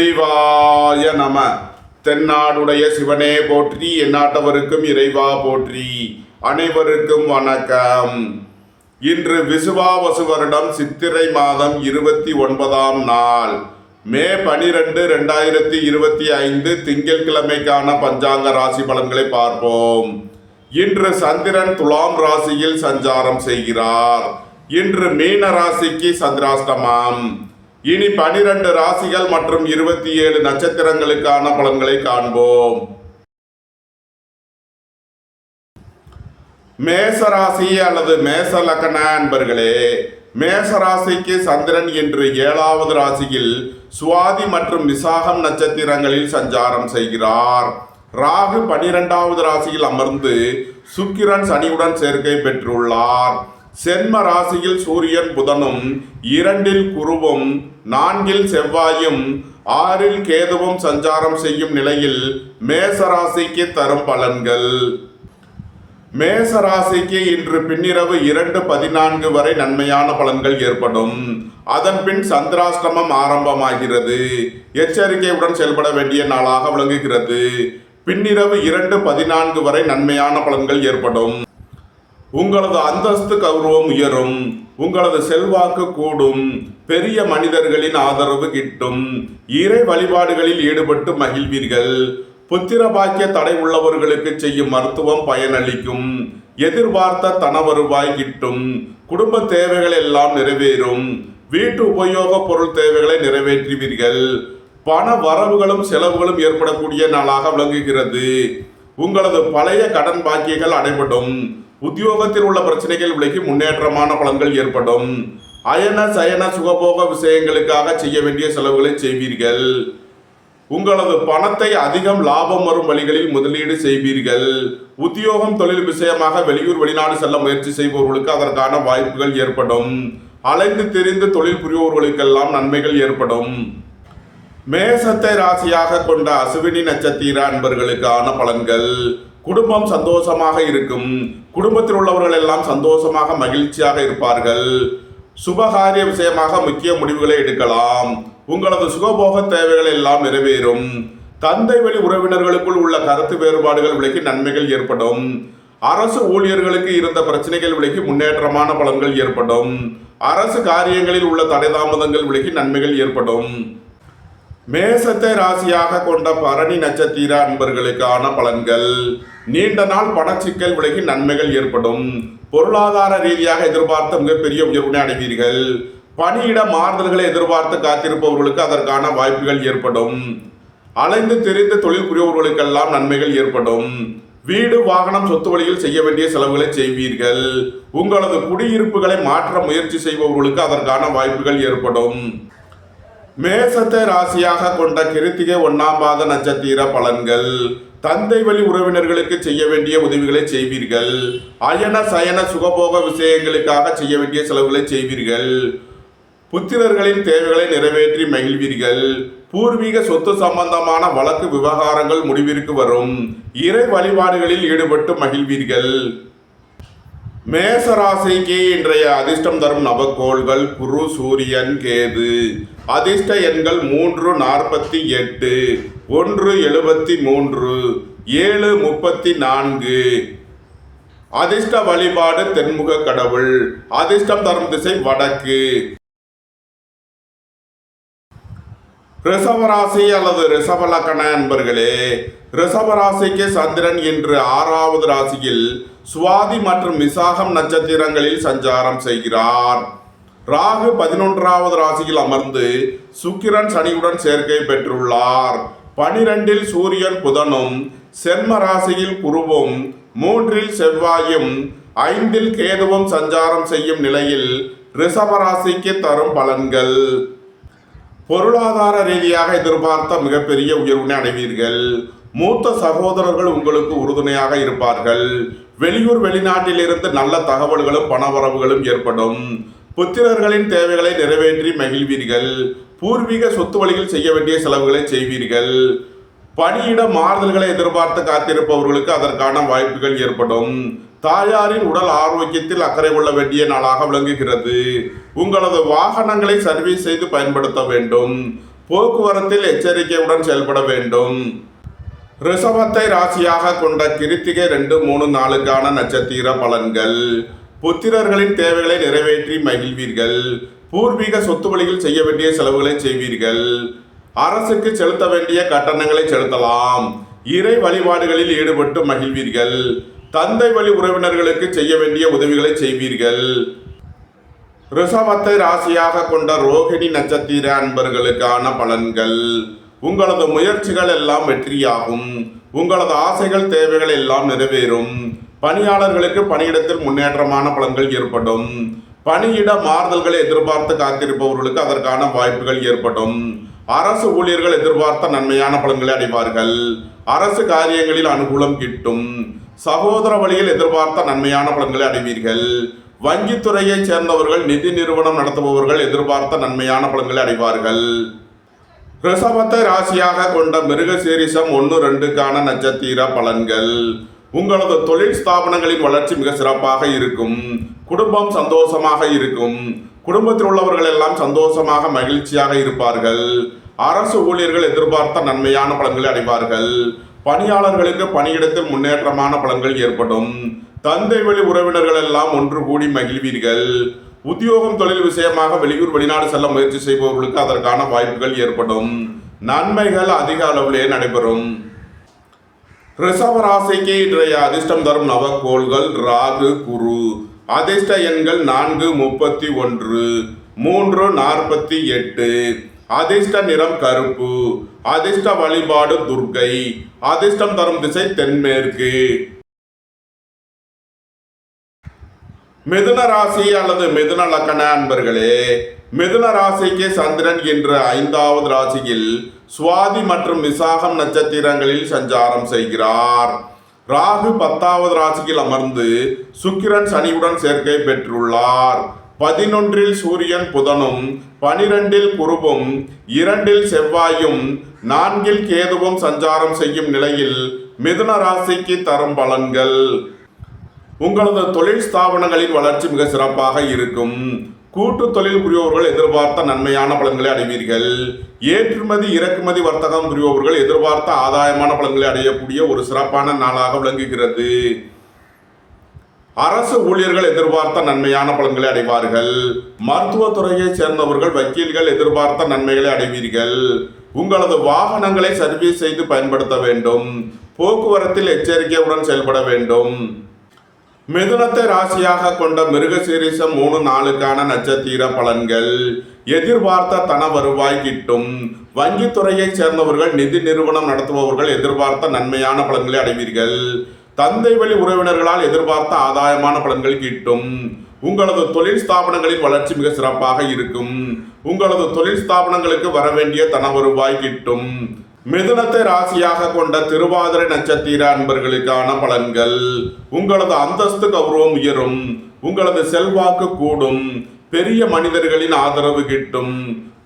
சிவாய நம. தென்னாடுடைய சிவனே போற்றி, எந்நாட்டவருக்கும் இறைவா போற்றி. அனைவருக்கும் வணக்கம். இன்று விசுவாவசு வருடம் சித்திரை மாதம் 29ஆம் நாள், மே 12, 2025 திங்கட்கிழமைக்கான பஞ்சாங்க ராசி பலன்களை பார்ப்போம். இன்று சந்திரன் துலாம் ராசியில் சஞ்சாரம் செய்கிறார். இன்று மீன ராசிக்கு சந்திராஷ்டமம். இனி 12 ராசிகள் மற்றும் 27 நட்சத்திரங்களுக்கான பலன்களை காண்போம். மேசராசி அல்லது மேச லக்ன அன்பர்களே, மேசராசிக்கு சந்திரன் இன்று 7வது ராசியில் சுவாதி மற்றும் விசாகம் நட்சத்திரங்களில் சஞ்சாரம் செய்கிறார். ராகு 12வது ராசியில் அமர்ந்து சுக்கிரன் சனியுடன் சேர்க்கை பெற்றுள்ளார். சென்ம ராசியில் சூரியன் புதனும், 2இல் குருவும், 4இல் செவ்வாயும், 6இல் கேதுவும் சஞ்சாரம் செய்யும் நிலையில் மேசராசிக்கு தரும் பலன்கள். மேசராசிக்கு இன்று பின்னிரவு 2:14 வரை நன்மையான பலன்கள் ஏற்படும். அதன் பின் சந்திராஷ்டமம் ஆரம்பமாகிறது. எச்சரிக்கையுடன் செயல்பட வேண்டிய நாளாக விளங்குகிறது. பின்னிரவு 2:14 வரை நன்மையான பலன்கள் ஏற்படும். உங்களது அந்தஸ்து கௌரவம் உயரும். உங்களது செல்வாக்கு கூடும். பெரிய மனிதர்களின் ஆதரவு கிட்டும். இறை வழிபாடுகளில் ஈடுபட்டு மகிழ்வீர்கள். புத்திர பாக்கிய தடை உள்ளவர்களுக்கு செய்யும் மருத்துவம் பயனளிக்கும். எதிர்பார்த்த தன வருவாய் கிட்டும். குடும்ப தேவைகள் எல்லாம் நிறைவேறும். வீட்டு உபயோக பொருள் தேவைகளை நிறைவேற்றுவீர்கள். பண வரவுகளும் செலவுகளும் ஏற்படக்கூடிய நாளாக விளங்குகிறது. உங்களது பழைய கடன் பாக்கியங்கள் அடைபடும். உத்தியோகத்தில் உள்ள பிரச்சனைகள் விலகி முன்னேற்றமான பலன்கள் ஏற்படும். அயன சயன சுகபோக விஷயங்களுக்காக செய்ய வேண்டிய செலவுகளை செய்வீர்கள். உங்களது பணத்தை அதிகம் லாபம் வரும் வழிகளில் முதலீடு செய்வீர்கள். உத்தியோகம் தொழில் விஷயமாக வெளியூர் வெளிநாடு செல்ல முயற்சி செய்பவர்களுக்கு அதற்கான வாய்ப்புகள் ஏற்படும். அலைந்து திரிந்து தொழில் புரிபவர்களுக்கெல்லாம் நன்மைகள் ஏற்படும். மேசத்தை ராசியாக கொண்ட அசுவினி நட்சத்திர அன்பர்களுக்கான பலன்கள். குடும்பம் சந்தோஷமாக இருக்கும். குடும்பத்தில் உள்ளவர்கள் எல்லாம் சந்தோஷமாக மகிழ்ச்சியாக இருப்பார்கள். சுபகாரிய விஷயமாக முக்கிய முடிவுகளை எடுக்கலாம். உங்களது சுகபோக தேவைகள் எல்லாம் நிறைவேறும். தந்தை வழி உறவினர்களுக்குள் உள்ள கருத்து வேறுபாடுகள் விலகி நன்மைகள் ஏற்படும். அரசு ஊழியர்களுக்கு இருந்த பிரச்சனைகள் விலகி முன்னேற்றமான பலன்கள் ஏற்படும். அரசு காரியங்களில் உள்ள தடை தாமதங்கள் விலகி நன்மைகள் ஏற்படும். மேசத்தை ராசியாக கொண்ட பரணி நட்சத்திர அன்பர்களுக்கான பலன்கள். நீண்ட நாள் பணச்சிக்கல் விலகி நன்மைகள் ஏற்படும். பொருளாதார ரீதியாக எதிர்பார்த்த மிகப்பெரிய உயர்வினை அடைவீர்கள். பணியிட மாறுதல்களை எதிர்பார்த்து காத்திருப்பவர்களுக்கு அதற்கான வாய்ப்புகள் ஏற்படும். அலைந்து தெரிந்து தொழில் புரியவர்களுக்கெல்லாம் நன்மைகள் ஏற்படும். வீடு வாகனம் சொத்து வழியில் செய்ய வேண்டிய செலவுகளை செய்வீர்கள். உங்களது குடியிருப்புகளை மாற்ற முயற்சி செய்பவர்களுக்கு அதற்கான வாய்ப்புகள் ஏற்படும். மேசத்தை ராசியாக கொண்ட கிருத்திகை 1ஆம் பாத நட்சத்திர பலன்கள். தந்தை வழி உறவினர்களுக்கு செய்ய வேண்டிய உதவிகளை செய்வீர்கள். அயன சயன சுகபோக விஷயங்களுக்காக செய்ய வேண்டிய செலவுகளை செய்வீர்கள். புத்திரர்களின் தேவைகளை நிறைவேற்றி மகிழ்வீர்கள். பூர்வீக சொத்து சம்பந்தமான வழக்கு விவகாரங்கள் முடிவிற்கு வரும். இறை வழிபாடுகளில் ஈடுபட்டு மகிழ்வீர்கள். மேசராசிக்கு இன்றைய அதிர்ஷ்டம் தரும் நவக்கோள்கள் குரு, சூரியன், கேது. அதிர்ஷ்ட எண்கள் 3, 48, 1, 73, 7, 34. அதிர்ஷ்ட வழிபாடு தென்முக கடவுள். அதிர்ஷ்டம் தரும் திசை வடக்கு. ரிஷபராசி அல்லது ரிஷப லக்ன அன்பர்களே, ரிஷபராசிக்கு சந்திரன் இன்று 6வது ராசியில் சுவாதி மற்றும் விசாகம் நட்சத்திரங்களில் சஞ்சாரம் செய்கிறார். ராகு 11வது ராசியில் அமர்ந்து சுக்கிரன் சனியுடன் சேர்க்கை பெற்றுள்ளார். 12இல் சூரியன் புதனும், சென்ம ராசியில் குருவும், 3இல் செவ்வாயும், 5இல் கேதுவும் சஞ்சாரம் செய்யும் நிலையில் ரிஷபராசிக்கு தரும் பலன்கள். பொருளாதார ரீதியாக எதிர்பார்த்த மிகப்பெரிய உயர்வினை அடைவீர்கள். மூத்த சகோதரர்கள் உங்களுக்கு உறுதுணையாக இருப்பார்கள். வெளியூர் வெளிநாட்டிலிருந்து நல்ல தகவல்களும் பணவரவுகளும் ஏற்படும். புத்திரர்களின் தேவைகளை நிறைவேற்றி மகிழ்வீர்கள். பூர்வீக சொத்து வழியில் செய்ய வேண்டிய செலவுகளை செய்வீர்கள். பணியிட மாறுதல்களை எதிர்பார்த்து காத்திருப்பவர்களுக்கு அதற்கான வாய்ப்புகள் ஏற்படும். தாயாரின் உடல் ஆரோக்கியத்தில் அக்கறை கொள்ள வேண்டிய நாளாக விளங்குகிறது. உங்களது வாகனங்களை சர்வீஸ் செய்து பயன்படுத்த வேண்டும். போக்குவரத்தில் எச்சரிக்கையுடன் செயல்பட வேண்டும். ரிஷபத்தை ராசியாக கொண்ட கிருத்திகை 2, 3, 4 நட்சத்திர பலன்கள். புத்திரர்களின் தேவைகளை நிறைவேற்றி மகிழ்வீர்கள். பூர்வீக சொத்து வழியில் செய்ய வேண்டிய செலவுகளை செய்வீர்கள். அரசுக்கு செலுத்த வேண்டிய கட்டணங்களை செலுத்தலாம். இறை வழிபாடுகளில் ஈடுபட்டு மகிழ்வீர்கள். தந்தை வழி உறவினர்களுக்கு செய்ய வேண்டிய உதவிகளை செய்வீர்கள். ரிஷபத்தை ராசியாக கொண்ட ரோகிணி நட்சத்திர அன்பர்களுக்கான பலன்கள். உங்களது முயற்சிகள் எல்லாம் வெற்றியாகும். உங்களது ஆசைகள் தேவைகள் எல்லாம் நிறைவேறும். பணியாளர்களுக்கு பணியிடத்தில் முன்னேற்றமான பலன்கள் ஏற்படும். பணியிட மாறுதல்களை எதிர்பார்த்து காத்திருப்பவர்களுக்கு அதற்கான வாய்ப்புகள் ஏற்படும். அரசு ஊழியர்கள் எதிர்பார்த்த நன்மையான பலன்களை அடைவார்கள். அரசு காரியங்களில் அனுகூலம் கிட்டும். சகோதர வழியில் எதிர்பார்த்த நன்மையான பலன்களை அடைவீர்கள். வங்கித்துறையை சேர்ந்தவர்கள், நிதி நிறுவனம் நடத்துபவர்கள் எதிர்பார்த்த நன்மையான பலன்களை அடைவார்கள். ரிஷபத்தை ராசியாக கொண்ட மிருகசீரிஷம் 1, 2 நட்சத்திர பலன்கள். உங்களது தொழில் ஸ்தாபனங்களின் வளர்ச்சி மிக சிறப்பாக இருக்கும். குடும்பம் சந்தோஷமாக இருக்கும். குடும்பத்தில் உள்ளவர்கள் எல்லாம் சந்தோஷமாக மகிழ்ச்சியாக இருப்பார்கள். அரசு ஊழியர்கள் எதிர்பார்த்த நன்மையான பலன்களை அடைவார்கள். பணியாளர்களுக்கு பணியிடத்தில் முன்னேற்றமான பலன்கள் ஏற்படும். தந்தை வழி உறவினர்கள் எல்லாம் ஒன்று கூடி மகிழ்வீர்கள். உத்தியோகம் தொழில் விஷயமாக வெளியூர் வெளிநாடு செல்ல முயற்சி செய்பவர்களுக்கு அதற்கான வாய்ப்புகள் ஏற்படும். நன்மைகள் அதிக அளவிலே நடைபெறும். ரிஷப ராசிக்கு இன்றைய அதிர்ஷ்டம் தரும் நவக்கோள்கள் ராகு, குரு. அதிர்ஷ்ட எண்கள் 4, 31, 3, 48. அதிர்ஷ்ட நிறம் கருப்பு. அதிர்ஷ்ட வழிபாடு துர்க்கை. அதிர்ஷ்டம் தரும் திசை தென்மேற்கு. மிதுன ராசி அல்லது மிதுன லக்கண அன்பர்களே, மிதுன ராசிக்கு சந்திரன் என்ற 5வது ராசியில் சுவாதி மற்றும் விசாகம் நட்சத்திரங்களில் சஞ்சாரம் செய்கிறார். ராகு 10வது ராசியில் அமர்ந்து சுக்கிரன் சனியுடன் சேர்க்கை பெற்றுள்ளார். 11 சூரியன் புதனும், 12 குருவும், 2 செவ்வாயும், 4 கேதுவும் சஞ்சாரம் செய்யும் நிலையில் மிதுன ராசிக்கு தரும் பலன்கள். உங்களது தொழில் ஸ்தாபனங்களின் வளர்ச்சி மிக சிறப்பாக இருக்கும். கூட்டு தொழில் புரிபவர்கள் எதிர்பார்த்த நன்மையான பலன்களை அடைவீர்கள். ஏற்றுமதி இறக்குமதி வர்த்தகம் புரிபவர்கள் எதிர்பார்த்த ஆதாயமான பலன்களை அடையக்கூடிய ஒரு சிறப்பான நாளாக விளங்குகிறது. அரசு ஊழியர்கள் எதிர்பார்த்த நன்மையான பலன்களை அடைவார்கள். மருத்துவத்துறையை சேர்ந்தவர்கள், வக்கீல்கள் எதிர்பார்த்த நன்மைகளை அடைவீர்கள். உங்களது வாகனங்களை சர்வீஸ் செய்து பயன்படுத்த வேண்டும். போக்குவரத்தில் எச்சரிக்கையுடன் செயல்பட வேண்டும். மிதுனத்தை ராசியாக கொண்ட மிருகசீரிஷம் 3, 4 நட்சத்திர பலன்கள். எதிர்பார்த்த தன வருவாய் கிட்டும். வங்கித்துறையை சேர்ந்தவர்கள், நிதி நிறுவனம் நடத்துபவர்கள் எதிர்பார்த்த நன்மையான பலன்களை அடைவீர்கள். தந்தை வழி உறவினர்களால் எதிர்பார்த்த ஆதாயமான பலன்கள் கிட்டும். உங்களது தொழில் ஸ்தாபனங்களின் வளர்ச்சி மிக சிறப்பாக இருக்கும். உங்களது தொழில் ஸ்தாபனங்களுக்கு வரவேண்டிய தன வருவாய் கிட்டும். மிதுனத்தை ராசியாக கொண்ட திருவாதிரை நட்சத்திர அன்பர்களுக்கான பலன்கள். உங்களது அந்தஸ்து கௌரவம் உயரும். உங்களது செல்வாக்கு கூடும். பெரிய மனிதர்களின் ஆதரவு கிட்டும்.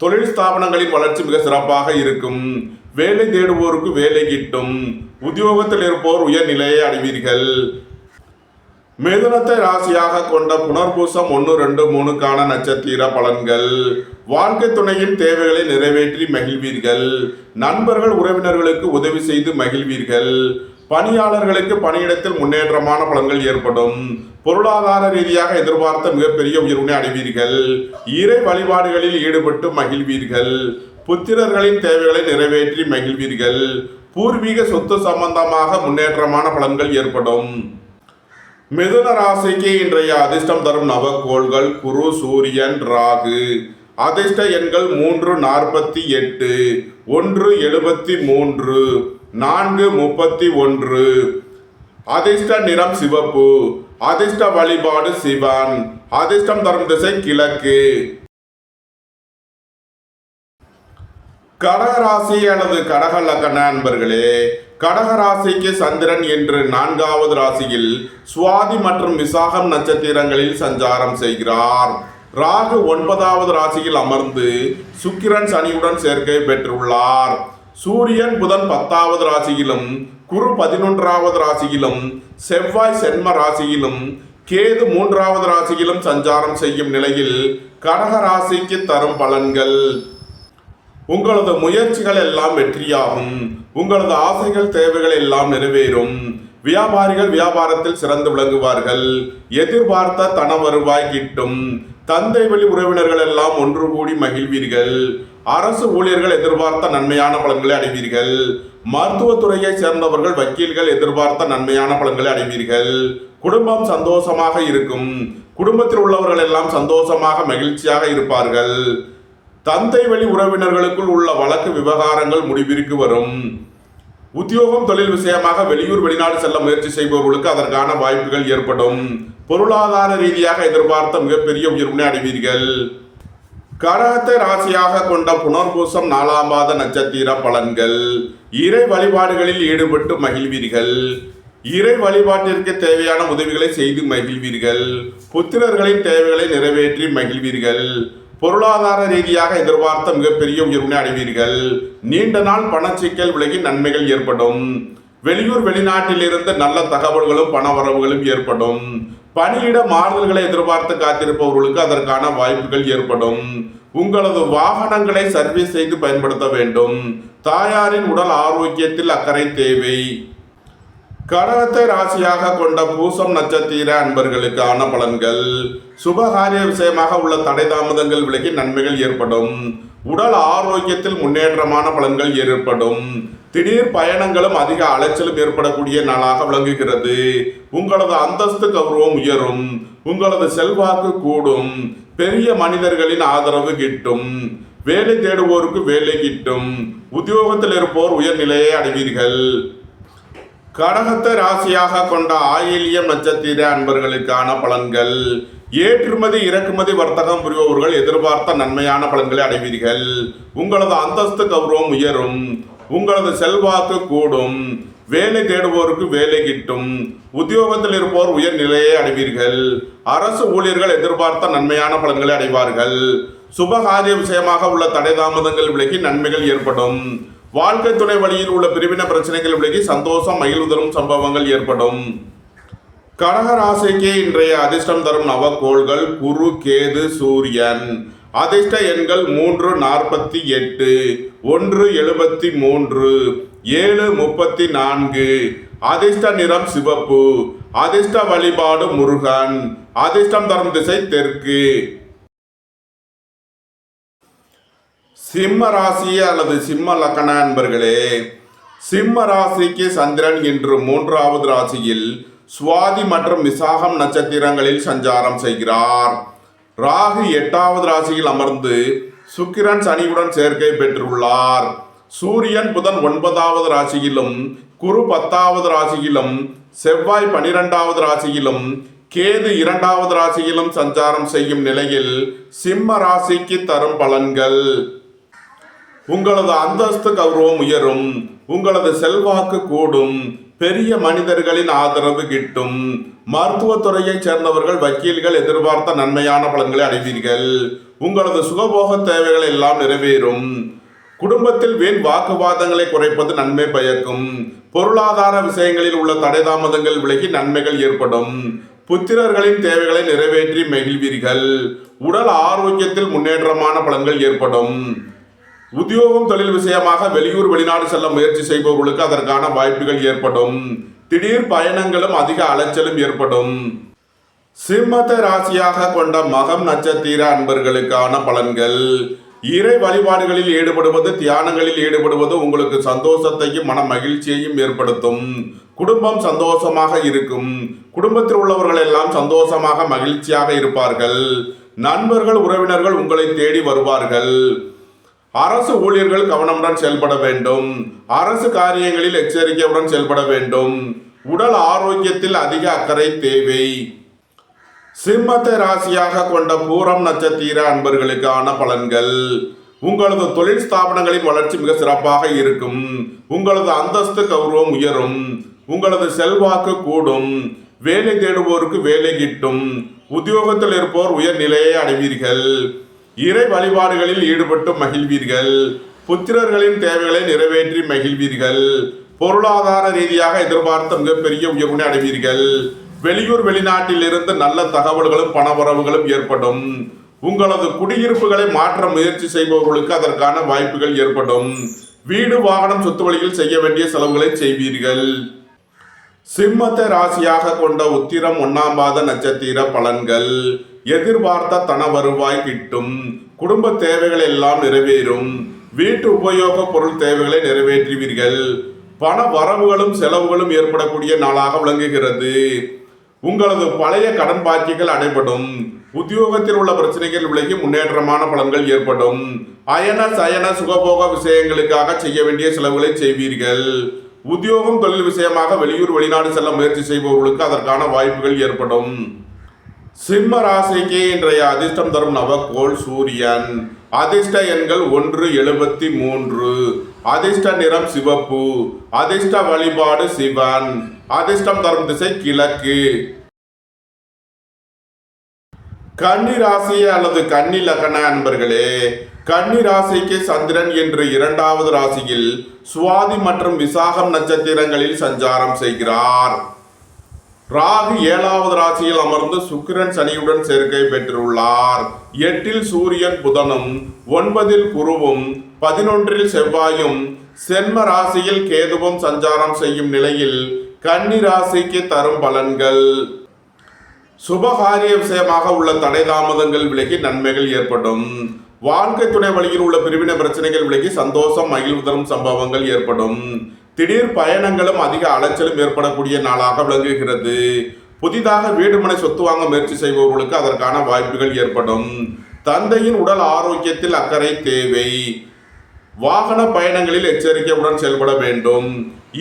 தொழில் ஸ்தாபனங்களின் வளர்ச்சி மிக சிறப்பாக இருக்கும். வேலை தேடுவோருக்கு வேலை கிட்டும். உத்தியோகத்தில் இருப்போர் உயர்நிலையை அடைவீர்கள். மிதுனத்தை ராசியாக கொண்ட புனர்பூசம் 1, 2, 3 நட்சத்திர பலன்கள். வாழ்க்கை துணையின் தேவைகளை நிறைவேற்றி மகிழ்வீர்கள். நண்பர்கள் உறவினர்களுக்கு உதவி செய்து மகிழ்வீர்கள். பணியாளர்களுக்கு பணியிடத்தில் முன்னேற்றமான பலன்கள் ஏற்படும். பொருளாதார ரீதியாக எதிர்பார்த்த மிகப்பெரிய உயர்வினை அடைவீர்கள். இறை வழிபாடுகளில் ஈடுபட்டு மகிழ்வீர்கள். புத்திரர்களின் தேவைகளை நிறைவேற்றி மகிழ்வீர்கள். பூர்வீக சொத்து சம்பந்தமாக முன்னேற்றமான பலன்கள் ஏற்படும். மிதுன ராசிக்கு இன்றைய அதிர்ஷ்டம் தரும் நவக்கோள்கள் குரு, சூரியன், ராகு. அதிர்ஷ்ட எண்கள் 3, 48, 1, 73, 4, 31. அதிர்ஷ்ட நிறம் சிவப்பு. அதிர்ஷ்ட வழிபாடு சிவன். அதிர்ஷ்டம் தரும் திசை கிழக்கு. கடகராசி அல்லது கடக லக்ன அன்பர்களே, கடகராசிக்கு சந்திரன் என்று 4வது ராசியில் சுவாதி மற்றும் விசாகம் நட்சத்திரங்களில் சஞ்சாரம் செய்கிறார். ராகு 9வது ராசியில் அமர்ந்து சுக்கிரன் சனியுடன் சேர்க்கை பெற்றுள்ளார். சூரியன் புதன் 10வது ராசியிலும், குரு 11வது ராசியிலும், செவ்வாய் சென்ம ராசியிலும், கேது 3வது ராசியிலும் சஞ்சாரம் செய்யும் நிலையில் கடக ராசிக்கு தரும் பலன்கள். உங்களது முயற்சிகள் எல்லாம் வெற்றியாகும். உங்களது ஆசைகள் தேவைகள் எல்லாம் நிறைவேறும். வியாபாரிகள் வியாபாரத்தில் சிறந்து விளங்குவார்கள். எதிர்பார்த்த தன வருவாய் கிட்டும். தந்தை வழி உறவினர்கள் எல்லாம் ஒன்று கூடி மகிழ்வீர்கள். அரசு ஊழியர்கள் எதிர்பார்த்த நன்மையான பலன்களை அடைவீர்கள். மருத்துவத்துறையை சேர்ந்தவர்கள் வக்கீல்கள் எதிர்பார்த்த நன்மையான பலன்களை அடைவீர்கள். குடும்பம் சந்தோஷமாக இருக்கும். குடும்பத்தில் உள்ளவர்கள் எல்லாம் சந்தோஷமாக மகிழ்ச்சியாக இருப்பார்கள். தந்தை வழி உறவினர்களுக்குள் உள்ள வழக்கு விவகாரங்கள் முடிவிற்கு வரும். உத்தியோகம் தொழில் விஷயமாக வெளியூர் வெளிநாடு செல்ல முயற்சி செய்பவர்களுக்கு அதற்கான வாய்ப்புகள் ஏற்படும். பொருளாதார ரீதியாக எதிர்பார்த்த மிகப்பெரிய உயர்வினை அடைவீர்கள். கடகத்தை ராசியாக கொண்ட புனர்பூசம் 4ஆம் பாத நட்சத்திர பலன்கள். இறை வழிபாடுகளில் ஈடுபட்டு மகிழ்வீர்கள். இறை வழிபாட்டிற்கு தேவையான உதவிகளை செய்து மகிழ்வீர்கள். புத்திரர்களின் தேவைகளை நிறைவேற்றி மகிழ்வீர்கள். பொருளாதார ரீதியாக எதிர்பார்த்த மிகப்பெரிய உயர்வினை அடைவீர்கள். நீண்ட நாள் பணச்சிக்கல் விலகி நன்மைகள் ஏற்படும். வெளியூர் வெளிநாட்டில் இருந்து நல்ல தகவல்களும் பணவரவுகளும் ஏற்படும். பணியிட மாறுதல்களை எதிர்பார்த்து காத்திருப்பவர்களுக்கு அதற்கான வாய்ப்புகள் ஏற்படும். உங்களது வாகனங்களை சர்வீஸ் செய்து பயன்படுத்த வேண்டும். தாயாரின் உடல் ஆரோக்கியத்தில் அக்கறை தேவை. கடகத்தை ராசியாக கொண்ட பூசம் நட்சத்திர அன்பர்களுக்கான பலன்கள். சுபகாரிய விஷயமாக உள்ள தடை தாமதங்கள் விலகி நன்மைகள் ஏற்படும். உடல் ஆரோக்கியத்தில் முன்னேற்றமான பலன்கள் ஏற்படும். திடீர் பயணங்களும் அதிக அலைச்சலும் ஏற்படக்கூடிய நாளாக விளங்குகிறது. உங்களது அந்தஸ்து கௌரவம் உயரும். உங்களது செல்வாக்கு கூடும். பெரிய மனிதர்களின் ஆதரவு கிட்டும். வேலை தேடுவோருக்கு வேலை கிட்டும். உத்தியோகத்தில் இருப்போர் உயர்நிலையை அடைவீர்கள். கடகத்தை ராசியாக கொண்ட ஆயில்யம் நட்சத்திர அன்பர்களுக்கான பலன்கள். ஏற்றுமதி இறக்குமதி வர்த்தகம் புரிபவர்கள் எதிர்பார்த்த நன்மையான பலன்களை அடைவீர்கள். உங்களது அந்தஸ்து கௌரவம் உயரும். உங்களது செல்வாக்கு கூடும். வேலை தேடுவோருக்கு வேலை கிட்டும். உத்தியோகத்தில் இருப்போர் உயர்நிலையை அடைவீர்கள். அரசு ஊழியர்கள் எதிர்பார்த்த நன்மையான பலன்களை அடைவார்கள். சுபகாரிய விஷயமாக உள்ள தடை தாமதங்கள் விலகி நன்மைகள் ஏற்படும். வாழ்க்கை துணை வழியில் உள்ள பிரிவின பிரச்சனைகள் விலகி சந்தோஷம் மகிழ்வுதரும் சம்பவங்கள் ஏற்படும். கடக ராசிக்கு இன்றைய அதிர்ஷ்டம் தரும் நவக்கோள்கள் குரு, கேது, சூரியன். அதிர்ஷ்ட எண்கள் 348, 173, 734. அதிர்ஷ்ட நிறம் சிவப்பு. அதிர்ஷ்ட வழிபாடு முருகன். அதிர்ஷ்டம் தரும் திசை தெற்கு. சிம்ம ராசி அல்லது சிம்ம லக்கண அன்பர்களே, சிம்ம ராசிக்கு சந்திரன் இன்று 3வது ராசியில் சுவாதி மற்றும் விசாகம் நட்சத்திரங்களில் சஞ்சாரம் செய்கிறார். ராகு 8வது ராசியில் அமர்ந்து சுக்கிரன் சனியுடன் சேர்க்கை பெற்றுள்ளார். சூரியன் புதன் 9வது ராசியிலும், குரு 10வது ராசியிலும், செவ்வாய் 12வது ராசியிலும், கேது 2வது ராசியிலும் சஞ்சாரம் செய்யும் நிலையில் சிம்ம ராசிக்கு தரும் பலன்கள். உங்களது அந்தஸ்து கௌரவம் உயரும். உங்களது செல்வாக்கு கூடும். பெரிய மனிதர்களின் ஆதரவு கிட்டும். மருத்துவத்துறையைச் சேர்ந்தவர்கள் வக்கீல்கள் எதிர்பார்த்த நன்மையான பலன்களை அடைவீர்கள். உங்களது சுகபோக தேவைகள் எல்லாம் நிறைவேறும். குடும்பத்தில் வீண் வாக்குவாதங்களை குறைப்பது நன்மை பயக்கும். பொருளாதார விஷயங்களில் உள்ள தடை தாமதங்கள் விலகி நன்மைகள் ஏற்படும். புத்திரர்களின் தேவைகளை நிறைவேற்றி மகிழ்வீர்கள். உடல் ஆரோக்கியத்தில் முன்னேற்றமான பலன்கள் ஏற்படும். உத்தியோகம் தொழில் விஷயமாக வெளியூர் வெளிநாடு செல்ல முயற்சி செய்பவர்களுக்கு அதற்கான வாய்ப்புகள் ஏற்படும். திடீர் பயணங்களும் அதிக அலைச்சலும் ஏற்படும். சிம்மத்தை ராசியாக கொண்ட மகம் நட்சத்திர அன்பர்களுக்கான பலன்கள். இறை வழிபாடுகளில் ஈடுபடுவது, தியானங்களில் ஈடுபடுவது உங்களுக்கு சந்தோஷத்தையும் மன மகிழ்ச்சியையும் ஏற்படுத்தும். குடும்பம் சந்தோஷமாக இருக்கும். குடும்பத்தில் உள்ளவர்கள் எல்லாம் சந்தோஷமாக மகிழ்ச்சியாக இருப்பார்கள். நண்பர்கள் உறவினர்கள் உங்களை தேடி வருவார்கள். அரசு ஊழியர்கள் கவனமுடன் செயல்பட வேண்டும். அரசு காரியங்களில் எச்சரிக்கையுடன் செயல்பட வேண்டும். உடல் ஆரோக்கியத்தில் அதிக அக்கறை தேவை. சிம்மத்தை ராசியாக கொண்ட பூரம் நட்சத்திர அன்பர்களுக்கான பலன்கள். உங்களது தொழில் ஸ்தாபனங்களின் வளர்ச்சி மிக சிறப்பாக இருக்கும். உங்களது அந்தஸ்து கௌரவம் உயரும். உங்களது செல்வாக்கு கூடும். வேலை தேடுவோருக்கு வேலை கிட்டும். உத்தியோகத்தில் இருப்போர் உயர்நிலையை அடைவீர்கள். இறை வழிபாடுகளில் ஈடுபட்டு மகிழ்வீர்கள். புத்திரர்களின் தேவைகளை நிறைவேற்றி மகிழ்வீர்கள். பொருளாதார ரீதியாக எதிர்பார்த்த மிகப்பெரிய உயர்வினை அடைவீர்கள். வெளியூர் வெளிநாட்டில் இருந்து நல்ல தகவல்களும் பணவரவுகளும் ஏற்படும். உங்களது குடியிருப்புகளை மாற்ற முயற்சி செய்பவர்களுக்கு அதற்கான வாய்ப்புகள் ஏற்படும். வீடு வாகனம் சொத்து வழியில் செய்ய வேண்டிய செலவுகளை செய்வீர்கள். சிம்மத்தை ராசியாக கொண்ட உத்திரம் 1ஆம் பாத நட்சத்திர பலன்கள். எதிர்பார்த்த தன வருவாய் கிட்டும். குடும்ப தேவைகள் எல்லாம் நிறைவேறும். வீட்டு உபயோக பொருள் தேவைகளை நிறைவேற்றுவீர்கள். பண வரவுகளும் செலவுகளும் ஏற்படக்கூடிய நாளாக விளங்குகிறது. உங்களது பழைய கடன் பாக்கிகள் அடைபடும். உத்தியோகத்தில் உள்ள பிரச்சனைகள் விலகி முன்னேற்றமான பலன்கள் ஏற்படும். அயன சயன சுகபோக விஷயங்களுக்காக செய்ய வேண்டிய செலவுகளை செய்வீர்கள். உத்தியோகம் தொழில் விஷயமாக வெளியூர் வெளிநாடு செல்ல முயற்சி செய்பவர்களுக்கு அதற்கான வாய்ப்புகள் ஏற்படும். சிம்ம ராசிக்கு இன்றைய அதிர்ஷ்டம் தரும் நவக்கோள் சூரியன். அதிர்ஷ்ட எண்கள் 173. அதிர்ஷ்ட நிறம் சிவப்பு. அதிர்ஷ்ட வழிபாடு சிவன். அதிர்ஷ்டம் தரும் திசை கிழக்கு. கன்னி ராசி அல்லது கன்னி லக்ன அன்பர்களே, கன்னி ராசிக்கு சந்திரன் என்று 2வது ராசியில் சுவாதி மற்றும் விசாகம் நட்சத்திரங்களில் சஞ்சாரம் செய்கிறார். ராகு 7வது ராசியில் அமர்ந்து சுக்கிரன் சனியுடன் சேர்க்கை பெற்றுள்ளார். 8இல் சூரியன் புதனும் 9இல் குருவும் 11இல் செவ்வாயும் சென்ம ராசியில் கேதுவும் சஞ்சாரம் செய்யும் நிலையில் கன்னி ராசிக்கு தரும் பலன்கள். சுபகாரிய விஷயமாக உள்ள தடை தாமதங்கள் விலகி நன்மைகள் ஏற்படும். வாழ்க்கை துணை வழியில் உள்ள பிரிவினை பிரச்சனைகள் விலகி சந்தோஷம் மகிழ்வு தரும் சம்பவங்கள் ஏற்படும். திடீர் பயணங்களும் அதிக அலைச்சலும் ஏற்படக்கூடிய நாளாக விளங்குகிறது. புதிதாக வீடு மனை சொத்து வாங்க முயற்சி செய்பவர்களுக்கு அதற்கான வாய்ப்புகள் ஏற்படும். தந்தையின் உடல் ஆரோக்கியத்தில் அக்கறை தேவை. வாகன பயணங்களில் எச்சரிக்கையுடன் செயல்பட வேண்டும்.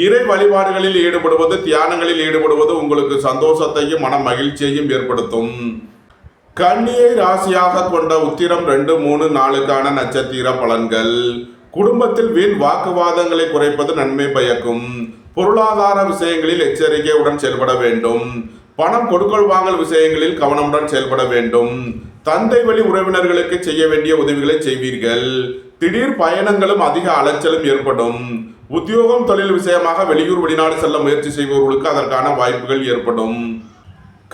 இறை வழிபாடுகளில் ஈடுபடுவது, தியானங்களில் ஈடுபடுவது உங்களுக்கு சந்தோஷத்தையும் மன மகிழ்ச்சியையும் ஏற்படுத்தும். கன்னியை ராசியாக கொண்ட உத்திரம் 2, 3, 4க்கான நட்சத்திர பலன்கள். குடும்பத்தில் வீண் வாக்குவாதங்களை குறைப்பது நன்மை பயக்கும். பொருளாதார விஷயங்களில் எச்சரிக்கையுடன் செயல்பட வேண்டும். பணம் கொடுக்கல் வாங்கல் விஷயங்களில் கவனமுடன் செயல்பட வேண்டும். தந்தை வழி உறவினர்களுக்கு செய்ய வேண்டிய உதவிகளை செய்வீர்கள். திடீர் பயணங்களும் அதிக அலைச்சலும் ஏற்படும். உத்தியோகம் தொழில் விஷயமாக வெளியூர் வெளிநாடு செல்ல முயற்சி செய்பவர்களுக்கு அதற்கான வாய்ப்புகள் ஏற்படும்.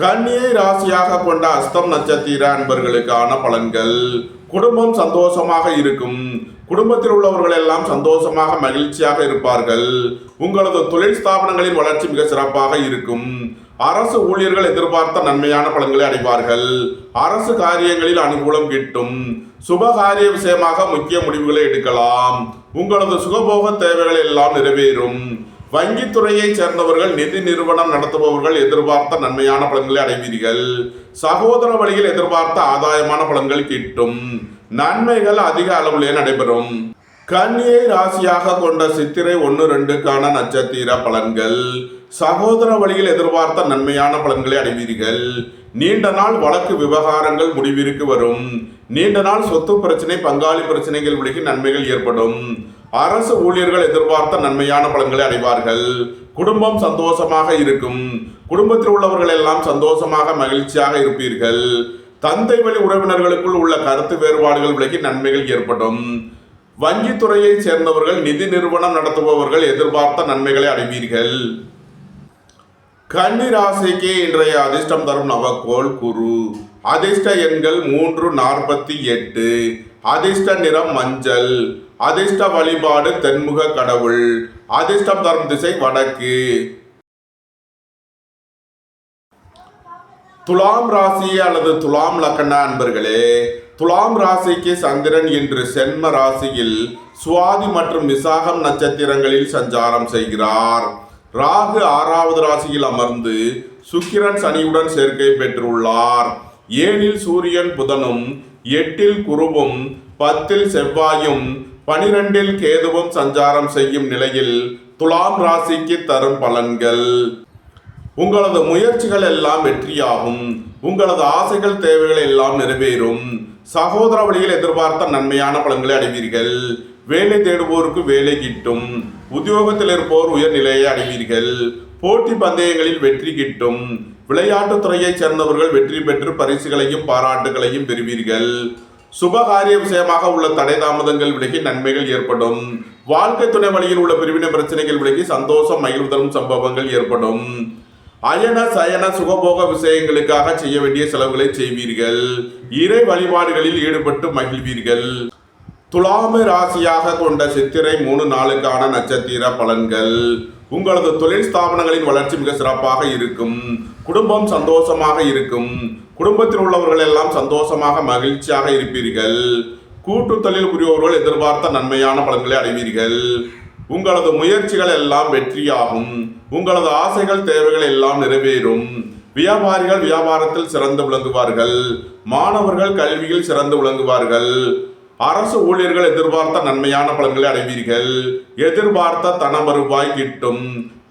கன்னியை ராசியாக கொண்ட அஸ்தம் நட்சத்திர அன்பர்களுக்கான பலன்கள். குடும்பம் சந்தோஷமாக இருக்கும். குடும்பத்தில் உள்ளவர்கள் எல்லாம் சந்தோஷமாக மகிழ்ச்சியாக இருப்பார்கள். உங்களது தொழில் ஸ்தாபனங்களின் வளர்ச்சி மிக சிறப்பாக இருக்கும். அரசு ஊழியர்கள் எதிர்பார்த்த நன்மையான பலன்களை அடைவார்கள். அரசு காரியங்களில் அனுகூலம் கிட்டும். சுபகாரிய விஷயமாக முக்கிய முடிவுகளை எடுக்கலாம். உங்களது சுகபோக தேவைகள் எல்லாம் நிறைவேறும். வங்கித்துறையை சேர்ந்தவர்கள், நிதி நிறுவனம் நடத்துபவர்கள் எதிர்பார்த்த நன்மையான பலன்களை அடைவீர்கள். சகோதர வழியில் எதிர்பார்த்த ஆதாயமான பலன்கள் கிட்டும். நன்மைகள் அதிக அளவிலே நடைபெறும். கன்னியை ராசியாக கொண்ட சித்திரை 1, 2க்கான நட்சத்திர பலன்கள். சகோதர வழியில் எதிர்பார்த்த நன்மையான பலன்களை அடைவீர்கள். நீண்ட நாள் வழக்கு விவகாரங்கள் முடிவிற்கு வரும். நீண்ட நாள் சொத்து பிரச்சனை, பங்காளி பிரச்சனைகள் விலகி நன்மைகள் ஏற்படும். அரசு ஊழியர்கள் எதிர்பார்த்த நன்மையான பலன்களை அடைவார்கள். குடும்பம் சந்தோஷமாக இருக்கும். குடும்பத்தில் உள்ளவர்கள் எல்லாம் சந்தோஷமாக மகிழ்ச்சியாக இருப்பீர்கள். தந்தை வழி உறவினர்களுக்குள் உள்ள கருத்து வேறுபாடுகள் விலகி நன்மைகள் ஏற்படும். வங்கித்துறையை சேர்ந்தவர்கள், நிதி நிறுவனம் நடத்துபவர்கள் எதிர்பார்த்த நன்மைகளை அடைவீர்கள். கன்னி ராசிக்கு இன்றைய அதிர்ஷ்டம் தரும் நவக்கோள் குரு. அதிர்ஷ்ட எண்கள் 3, 48. அதிர்ஷ்ட நிறம் மஞ்சள். அதிர்ஷ்ட வழிபாடு தென்முக கடவுள். அதிர்ஷ்டம் தரும் திசை வடக்கு. துலாம் ராசி அல்லது துலாம் லக்ன அன்பர்களே, துலாம் ராசிக்கு சந்திரன் இன்று சென்ம ராசியில் சுவாதி மற்றும் விசாகம் நட்சத்திரங்களில் சஞ்சாரம் செய்கிறார். ராகு 6வது ராசியில் அமர்ந்து சுக்கிரன் சனியுடன் சேர்க்கை பெற்றுள்ளார். 7இல் சூரியன் புதனும் 8இல் குருவும் 10இல் செவ்வாயும் 12இல் கேதுவும் சஞ்சாரம் செய்யும் நிலையில் துலாம் ராசிக்கு தரும் பலன்கள். உங்களது முயற்சிகள் எல்லாம் வெற்றியாகும். உங்களது ஆசைகள் தேவைகள் எல்லாம் நிறைவேறும். சகோதர வழியில் எதிர்பார்த்த நன்மையான பலன்களை அடைவீர்கள். வேலை தேடுவோருக்கு வேலை கிட்டும். உத்தியோகத்தில் இருப்போர் உயர்நிலையை அடைவீர்கள். போட்டி பந்தயங்களில் வெற்றி கிட்டும். விளையாட்டுத் துறையைச் சேர்ந்தவர்கள் வெற்றி பெற்று பரிசுகளையும் பாராட்டுகளையும் பெறுவீர்கள். சுபகாரிய விஷயமாக உள்ள தடை தாமதங்கள் விலகி நன்மைகள் ஏற்படும். வாழ்க்கை துணை வழியில் உள்ள பிரிவினை பிரச்சனைகள் விலகி சந்தோஷம் மகிழ்வு தரும் சம்பவங்கள் ஏற்படும். அயன சயன சுகபோக விஷயங்களுக்காக செய்ய வேண்டிய செலவுகளை செய்வீர்கள். இறை வழிபாடுகளில் ஈடுபட்டு மகிழ்வீர்கள். துலாம ராசியாக கொண்ட சித்திரை 3 நாளுக்கான நட்சத்திர பலன்கள். உங்களது தொழில் ஸ்தாபனங்களின் வளர்ச்சி மிக சிறப்பாக இருக்கும். குடும்பம் சந்தோஷமாக இருக்கும். குடும்பத்தில் உள்ளவர்கள் எல்லாம் சந்தோஷமாக மகிழ்ச்சியாக இருப்பீர்கள். கூட்டு தொழில் புரிபவர்கள் எதிர்பார்த்த நன்மையான பலன்களை அடைவீர்கள். உங்களது முயற்சிகள் எல்லாம் வெற்றியாகும். உங்களது ஆசைகள் தேவைகள் எல்லாம் நிறைவேறும். வியாபாரிகள் வியாபாரத்தில் சிறந்து விளங்குவார்கள். மாணவர்கள் கல்வியில் சிறந்து விளங்குவார்கள். அரசு ஊழியர்கள் எதிர்பார்த்த நன்மையான பலன்களை அடைவீர்கள். எதிர்பார்த்த தன வருவாய் கிட்டும்.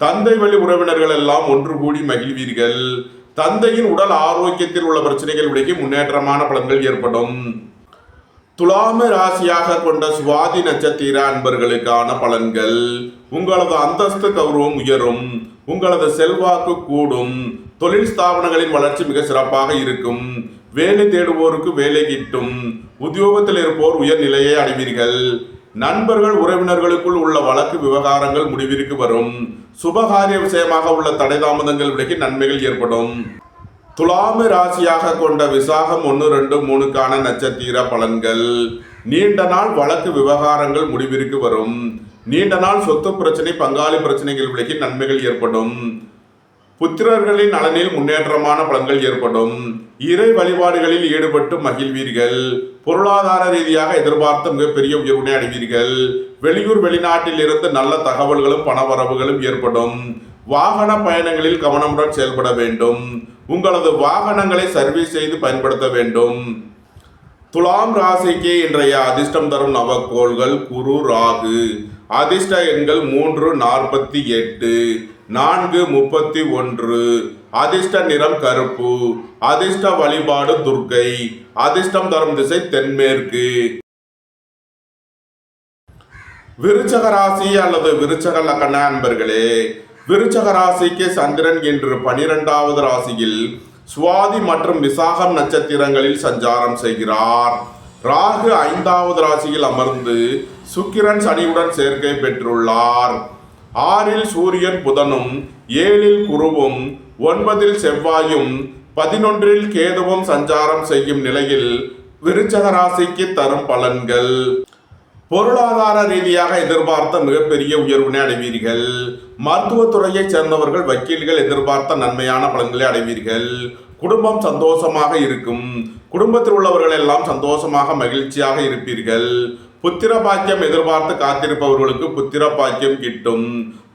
தந்தை வழி உறவினர்கள் எல்லாம் ஒன்று கூடி மகிழ்வீர்கள். தந்தையின் உடல் ஆரோக்கியத்தில் உள்ள பிரச்சனைகள் விலகி முன்னேற்றமான பலன்கள் ஏற்படும். துலாம ராசியாக கொண்ட சுவாதி நட்சத்திர அன்பர்களுக்கான பலன்கள். உங்களது அந்தஸ்து கௌரவம் உயரும். உங்களது செல்வாக்கு கூடும். தொழில் ஸ்தாபனங்களின் வளர்ச்சி மிக சிறப்பாக இருக்கும். வேலை தேடுவோருக்கு வேலை கிட்டும். உத்தியோகத்தில் இருப்போர் உயர்நிலையை அடைவீர்கள். நண்பர்கள் உறவினர்களுக்குள் உள்ள வழக்கு விவகாரங்கள் முடிவிற்கு வரும். சுபகாரிய விஷயமாக உள்ள தடை தாமதங்கள் விலகி நன்மைகள் ஏற்படும். துலாம ராசியாக கொண்ட விசாகம் 1, 2, 3க்கான நட்சத்திர பலன்கள். நீண்ட நாள் வழக்கு விவகாரங்கள் முடிவிற்கு வரும். நீண்ட நாள் சொத்து பிரச்சனை பங்காளி பிரச்சனைகள் விலகி நன்மைகள் ஏற்படும். புத்திரர்களின் நலனில் முன்னேற்றமான பலன்கள் ஏற்படும். இறை வழிபாடுகளில் ஈடுபட்டு மகிழ்வீர்கள். பொருளாதார ரீதியாக எதிர்பார்த்த மிகப்பெரிய உயர்வினை அடைவீர்கள். வெளியூர் வெளிநாட்டில் இருந்து நல்ல தகவல்களும் பணவரவுகளும் ஏற்படும். வாகன பயணங்களில் கவனமுடன் செயல்பட வேண்டும். உங்களது வாகனங்களை சர்வீஸ் செய்து பயன்படுத்த வேண்டும். துலாம் ராசிக்கு இன்றைய அதிர்ஷ்டம் தரும் நவக்கோள்கள் குரு ராகு. அதிர்ஷ்ட எண்கள் 3, 48, 4, 31. அதிர்ஷ்ட நிறம் கருப்பு. அதிர்ஷ்ட வழிபாடு துர்க்கை. அதிர்ஷ்டம் தரும் திசை தென்மேற்கு. விருச்சக ராசி அல்லது விருச்சக லக்ன அன்பர்களே, விருச்சக ராசிக்கு சந்திரன் இன்று 12வது ராசியில் சுவாதி மற்றும் விசாகம் நட்சத்திரங்களில் சஞ்சாரம் செய்கிறார். ராகு 5வது ராசியில் அமர்ந்து சுக்கிரன் சனியுடன் சேர்க்கை பெற்றுள்ளார். 6ல் சூரியன் புதனும் 7ல் குருவும் 9ல் செவ்வாயும் 11ல் கேதுவும் சஞ்சாரம் செய்யும் நிலையில் விருச்சக ராசிக்கு தரும் பலன்கள். பொருளாதார ரீதியாக எதிர்பார்த்த மிகப்பெரிய உயர்வினை அடைவீர்கள். மருத்துவத்துறையைச் சேர்ந்தவர்கள் வக்கீல்கள் எதிர்பார்த்த நன்மையான பலன்களை அடைவீர்கள். குடும்பம் சந்தோஷமாக இருக்கும். குடும்பத்தில் உள்ளவர்கள் எல்லாம் சந்தோஷமாக மகிழ்ச்சியாக இருப்பீர்கள். புத்திர பாக்கியம் எதிர்பார்த்து காத்திருப்பவர்களுக்கு புத்திர பாக்கியம் கிட்டும்.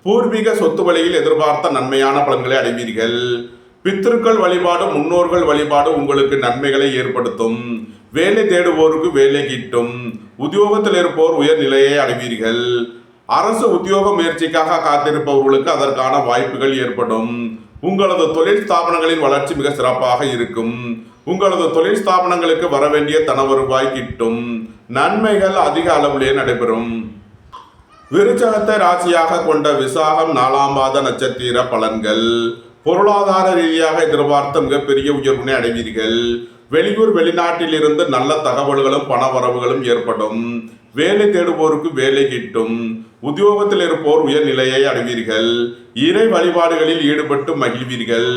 பூர்வீக சொத்து வழியில் எதிர்பார்த்த நன்மையான பலன்களை அடைவீர்கள். பித்திருக்கள் வழிபாடு முன்னோர்கள் வழிபாடு உங்களுக்கு நன்மைகளை ஏற்படுத்தும். வேலை தேடுவோருக்கு வேலை கிட்டும். உத்தியோகத்தில் இருப்போர் உயர்நிலையை அடைவீர்கள். அரசு உத்தியோக முயற்சிக்காக காத்திருப்பவர்களுக்கு அதற்கான வாய்ப்புகள் ஏற்படும். உங்களது தொழில் ஸ்தாபனங்களின் வளர்ச்சி மிக சிறப்பாக இருக்கும். உங்களது தொழில் ஸ்தாபனங்களுக்கு வரவேண்டிய தன வருவாய் கிட்டும். நன்மைகள் அதிக அளவிலே நடைபெறும். விருச்சகத்தை ராசியாக கொண்ட விசாகம் 4ஆம் பாத நட்சத்திர பலன்கள். பொருளாதார ரீதியாக எதிர்பார்த்த மிகப்பெரிய உயர்வினை அடைவீர்கள். வெளியூர் வெளிநாட்டில் இருந்து நல்ல தகவல்களும் பணவரவுகளும் ஏற்படும். வேலை தேடுவோருக்கு வேலை கிட்டும். உத்தியோகத்தில் இருப்போர் உயர்நிலையை அடைவீர்கள். இறை வழிபாடுகளில் ஈடுபட்டு மகிழ்வீர்கள்.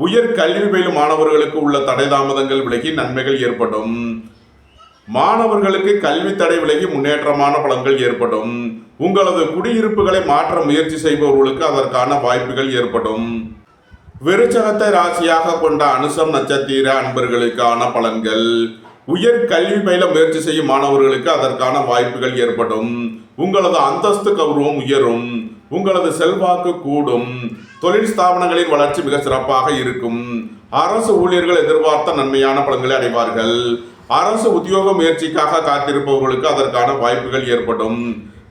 உயர் கல்வி பயிலும் மாணவர்களுக்கு உள்ள தடை தாமதங்கள் விலகி நன்மைகள் ஏற்படும். மாணவர்களுக்கு கல்வி தடை விலகி முன்னேற்றமான பலன்கள் ஏற்படும். உங்களது குடியிருப்புகளை மாற்ற முயற்சி செய்பவர்களுக்கு அதற்கான வாய்ப்புகள் ஏற்படும். விருச்சகத்தை ராசியாக கொண்ட அனுசம் நட்சத்திர அன்பர்களுக்கான பலன்கள். உயர் கல்வி பயில முயற்சி செய்யும் மாணவர்களுக்கு அதற்கான வாய்ப்புகள் ஏற்படும். உங்களது அந்தஸ்து கௌரவம் உயரும். உங்களது செல்வாக்கு கூடும். தொழில் ஸ்தாபனங்களின் வளர்ச்சி மிக சிறப்பாக இருக்கும். அரசு ஊழியர்கள் எதிர்பார்த்த நன்மையான பலன்களை அடைவார்கள். அரசு உத்தியோக முயற்சிக்காக காத்திருப்பவர்களுக்கு அதற்கான வாய்ப்புகள் ஏற்படும்.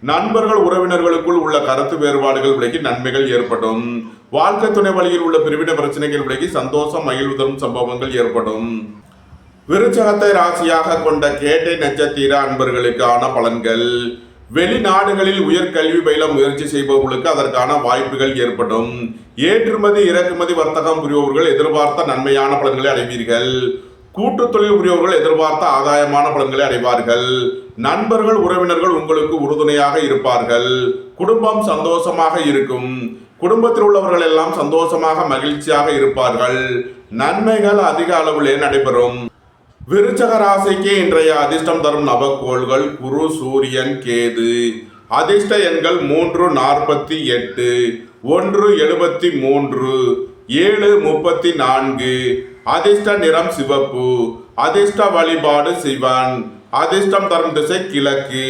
நண்பர்கள் உறவினர்களுக்குள் உள்ள கருத்து வேறுபாடுகள் விலகி நன்மைகள் ஏற்படும். வாழ்க்கை துணை வழியில் உள்ள பிரிவினை பிரச்சனைகள் விலகி சந்தோஷம் மகிழ்வு தரும் சம்பவங்கள் ஏற்படும். விருச்சகத்தை ராசியாக கொண்ட கேட்டை நட்சத்திர அன்பர்களுக்கான பலன்கள். வெளிநாடுகளில் உயர்கல்வி பயில முயற்சி செய்பவர்களுக்கு அதற்கான வாய்ப்புகள் ஏற்படும். ஏற்றுமதி இறக்குமதி வர்த்தகம் புரிபவர்கள் எதிர்பார்த்த நன்மையான பலன்களை அடைவீர்கள். கூட்டு தொழில் புரிபவர்கள் எதிர்பார்த்த ஆதாயமான பலன்களை அடைவார்கள். நண்பர்கள் உறவினர்கள் உங்களுக்கு உறுதுணையாக இருப்பார்கள். குடும்பம் சந்தோஷமாக இருக்கும். குடும்பத்தில் உள்ளவர்கள் எல்லாம் சந்தோஷமாக மகிழ்ச்சியாக இருப்பார்கள். நன்மைகள் அதிக அளவிலே நடைபெறும். விருச்சக ராசிக்கு இன்றைய அதிர்ஷ்டம் தரும் நவக்கோள்கள் குரு, சூரியன், கேது. அதிர்ஷ்ட எண்கள் 3, 48, 1, 73, 7, 34. அதிர்ஷ்ட நிறம் சிவப்பு. அதிர்ஷ்ட வழிபாடு சிவன். அதிர்ஷ்டம் தரும் திசை கிழக்கு.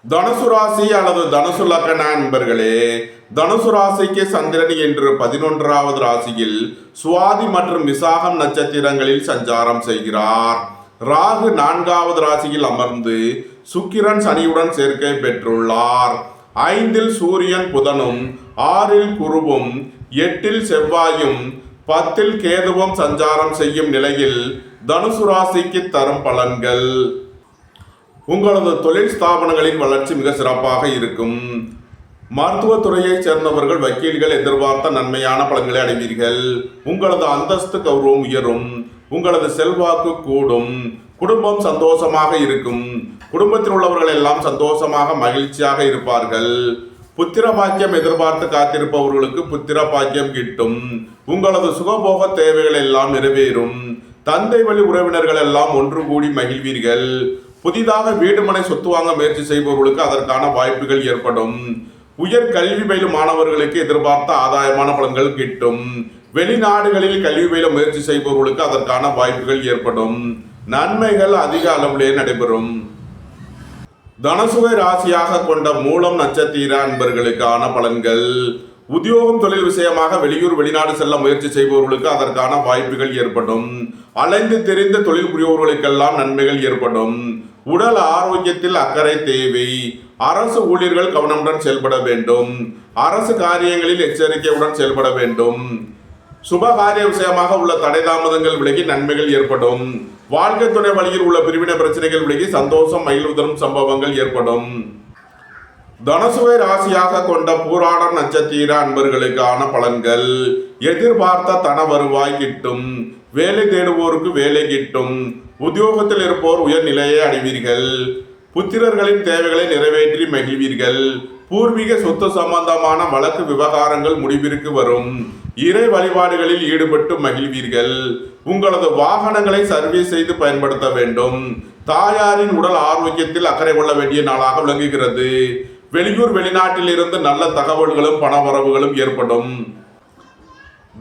தனுசு ராசி அல்லது தனுசு லக்ன நண்பர்களே, தனுசு ராசிக்கு சந்திரன் என்று 11வது ராசியில் சுவாதி மற்றும் விசாகம் நட்சத்திரங்களில் சஞ்சாரம் செய்கிறார். ராகு 4வது ராசியில் அமர்ந்து சுக்கிரன் சனியுடன் சேர்க்கை பெற்றுள்ளார். 5ல் சூரியன் புதனும், 6ல் குருவும், 8ல் செவ்வாயும், 10ல் கேதுவும் சஞ்சாரம் செய்யும் நிலையில் தனுசு ராசிக்கு தரும் பலன்கள். உங்களது தொழில் ஸ்தாபனங்களின் வளர்ச்சி மிக சிறப்பாக இருக்கும். மருத்துவத்துறையைச் சேர்ந்தவர்கள், வக்கீல்கள் எதிர்பார்த்த நன்மையான பலன்களை அடைவீர்கள். உங்களது அந்தஸ்து கௌரவம் உயரும். உங்களது செல்வாக்கு கூடும். குடும்பம் சந்தோஷமாக இருக்கும். குடும்பத்தில் உள்ளவர்கள் எல்லாம் சந்தோஷமாக மகிழ்ச்சியாக இருப்பார்கள். புத்திர பாக்கியம் எதிர்பார்த்து காத்திருப்பவர்களுக்கு புத்திர பாக்கியம் கிட்டும். உங்களது சுகபோக தேவைகள் எல்லாம் நிறைவேறும். தந்தை வழி உறவினர்கள் எல்லாம் ஒன்று கூடி மகிழ்வீர்கள். புதிதாக வீடு மனை சொத்து வாங்க முயற்சி செய்பவர்களுக்கு அதற்கான வாய்ப்புகள் ஏற்படும். உயர் கல்வி பயிலும் மாணவர்களுக்கு எதிர்பார்த்த ஆதாயமான பலன்கள் கிட்டும். வெளிநாடுகளில் கல்வி பயில முயற்சி செய்பவர்களுக்கு அதற்கான வாய்ப்புகள் ஏற்படும். நன்மைகள் அதிக அளவிலே நடைபெறும். தனுசுவை ராசியாக கொண்ட மூலம் நட்சத்திர அன்பர்களுக்கான பலன்கள். உத்தியோகம் தொழில் விஷயமாக வெளியூர் வெளிநாடு செல்ல முயற்சி செய்பவர்களுக்கு அதற்கான வாய்ப்புகள் ஏற்படும். அலைந்து தெரிந்த தொழில் புரிபவர்களுக்கெல்லாம் நன்மைகள் ஏற்படும். உடல் ஆரோக்கியத்தில் அக்கறை தேவை. அரசு ஊழியர்கள் கவனமுடன் செயல்பட வேண்டும். அரசு காரியங்களில் எச்சரிக்கையுடன் செயல்பட வேண்டும். சுபகாரிய விஷயமாக உள்ள தடை தாமதங்கள் விலகி நன்மைகள் ஏற்படும். வாழ்க்கை துணை வழியில் உள்ள பிரிவினை பிரச்சனைகள் விலகி சந்தோஷம் மகிழ்வு தரும் சம்பவங்கள் ஏற்படும். தனுசுவை ராசியாக கொண்ட பூராடம் நட்சத்திர அன்பர்களுக்கான பலன்கள். எதிர்பார்த்த தன வருவாய் கிட்டும். வேலை தேடுவோருக்கு வேலை கிட்டும். உத்தியோகத்தில் இருப்போர் உயர் நிலையை அடைவீர்கள். புத்திரர்களின் தேவைகளை நிறைவேற்றி மகிழ்வீர்கள். பூர்வீக சொத்து சம்பந்தமான வழக்கு விவகாரங்கள் முடிவிற்கு வரும். இறை வழிபாடுகளில் ஈடுபட்டு மகிழ்வீர்கள். உங்களது வாகனங்களை சர்வீஸ் செய்து பயன்படுத்த வேண்டும். தாயாரின் உடல் ஆரோக்கியத்தில் அக்கறை கொள்ள வேண்டிய நாளாக விளங்குகிறது. வெளியூர் வெளிநாட்டில் இருந்து நல்ல தகவல்களும் பணவரவுகளும் ஏற்படும்.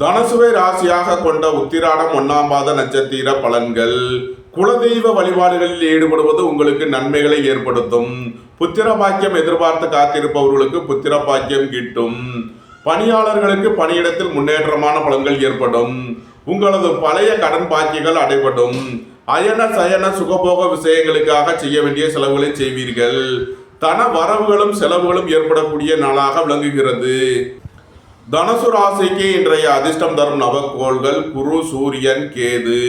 தனுசுவை ராசியாக கொண்ட உத்திராடம் 1ஆம் பாத நட்சத்திர பலன்கள். குலதெய்வ வழிபாடுகளில் ஈடுபடுவது உங்களுக்கு நன்மைகளை ஏற்படுத்தும். புத்திர பாக்கியம் எதிர்பார்த்து காத்திருப்பவர்களுக்கு புத்திர பாக்கியம் கிட்டும். பணியாளர்களுக்கு பணியிடத்தில் முன்னேற்றமான பலன்கள் ஏற்படும். உங்களது பழைய கடன் பாக்கிகள் அடைபடும். அயன சயன சுகபோக விஷயங்களுக்காக செய்ய வேண்டிய செலவுகளை செய்வீர்கள். தன வரவுகளும் செலவுகளும் ஏற்படக்கூடிய நாளாக விளங்குகிறது. தனுசு ராசிக்கு இன்றைய அதிர்ஷ்டம் தரும் நவக்கோள்கள் குரு, சூரியன், கேது.